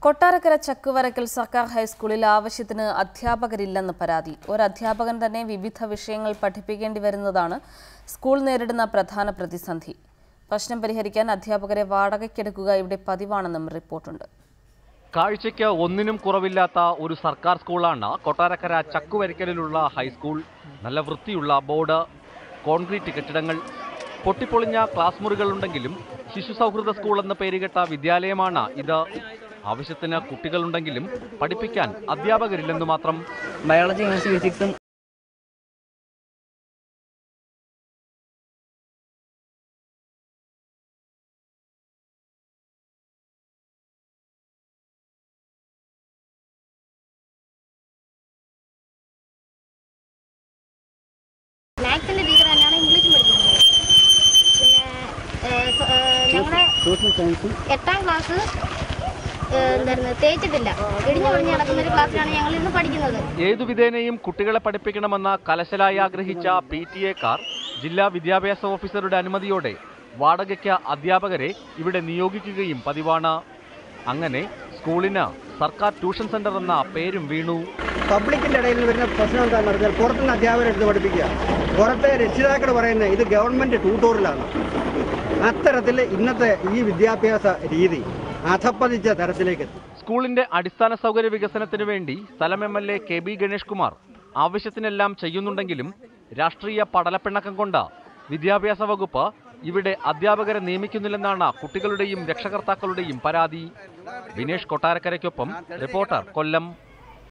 കൊട്ടാരക്കര ചക്കുവരക്കൽ സർക്കാർ ഹൈസ്കൂളിൽ ആവശ്യത്തിന് അധ്യാപകരില്ലെന്ന് പരാതി. ഒരു അധ്യാപകൻ തന്നെ വിവിധ വിഷയങ്ങൾ പഠിപ്പിക്കേണ്ടി വരുന്നതാണ് സ്കൂൾ നേരിടുന്ന പ്രധാന പ്രതിസന്ധി. പ്രശ്നം പരിഹരിക്കാൻ അധ്യാപകരെ വാടകയ്ക്കെടുക്കുക ഇവിടെ പതിവാണെന്നും റിപ്പോർട്ടുണ്ട്. കാഴ്ചയ്ക്ക് ഒന്നിനും കുറവില്ലാത്ത ഒരു സർക്കാർ സ്കൂളാണ് കൊട്ടാരക്കര ചക്കുവരക്കലിലുള്ള ഹൈസ്കൂൾ. നല്ല വൃത്തിയുള്ള ബോർഡ്, കോൺക്രീറ്റ് കെട്ടിടങ്ങൾ, പൊട്ടിപ്പൊളിഞ്ഞ ക്ലാസ് മുറികളുണ്ടെങ്കിലും ശിശു സൗഹൃദ സ്കൂൾ എന്ന പേരുകെട്ട വിദ്യാലയമാണ് ഇത്. ആവശ്യത്തിന് കുട്ടികളുണ്ടെങ്കിലും പഠിപ്പിക്കാൻ അധ്യാപകരില്ലെന്നു മാത്രം. ബയോളജി, കെമിസ്ട്രി, ഫിസിക്സും മാത്സിന്റെ ടീച്ചർ തന്നെയാണ് ഇംഗ്ലീഷും പഠിപ്പിക്കുന്നത്. പിന്നെ ഞങ്ങളുടെ 8ാം ക്ലാസ് തേച്ചിട്ടില്ല, ഇടിഞ്ഞു പൊളിഞ്ഞ് നടക്കുന്ന ഒരു ക്ലാസ്സിലാണ് ഞങ്ങൾ ഇന്ന് പഠിക്കുന്നത്. ഏതു വിധേനയും കുട്ടികളെ പഠിപ്പിക്കണമെന്ന കലശലായി ആഗ്രഹിച്ച PTA-കാർ ജില്ലാ വിദ്യാഭ്യാസ ഓഫീസറുടെ അനുമതിയോടെ വാടകയ്ക്ക് അധ്യാപകരെ ഇവിടെ നിയോഗിക്കുകയും പതിവാണ്. അങ്ങനെ സ്കൂളിന് സർക്കാർ ട്യൂഷൻ സെന്റർ എന്ന പേരും വീണു. പബ്ലിക്കിന്റെ ഇടയിൽ വരുന്ന പ്രശ്നം എന്താണെന്ന് പറഞ്ഞാൽ പുറത്തുനിന്ന് അധ്യാപകരെ എടുത്ത് പഠിപ്പിക്കുക. പുറത്തെ രക്ഷിതാക്കൾ പറയുന്നത് ഇത് ഗവൺമെന്റ് ട്യൂട്ടോറിയലാണ്. അത്തരത്തിൽ ഇന്നത്തെ ഈ വിദ്യാഭ്യാസ രീതി അധപ്പതിച്ച തരത്തിലേക്ക്. സ്കൂളിന്റെ അടിസ്ഥാന സൗകര്യ വികസനത്തിനു വേണ്ടി സ്ഥലം MLA KB ഗണേഷ് കുമാർ ആവശ്യത്തിനെല്ലാം ചെയ്യുന്നുണ്ടെങ്കിലും രാഷ്ട്രീയ പടലപ്പിണക്കം കൊണ്ട് വിദ്യാഭ്യാസ വകുപ്പ് ഇവിടെ അധ്യാപകരെ നിയമിക്കുന്നില്ലെന്നാണ് കുട്ടികളുടെയും രക്ഷകർത്താക്കളുടെയും പരാതി. വിനേഷ് കൊട്ടാരക്കരയ്ക്കൊപ്പം റിപ്പോർട്ടർ, കൊല്ലം.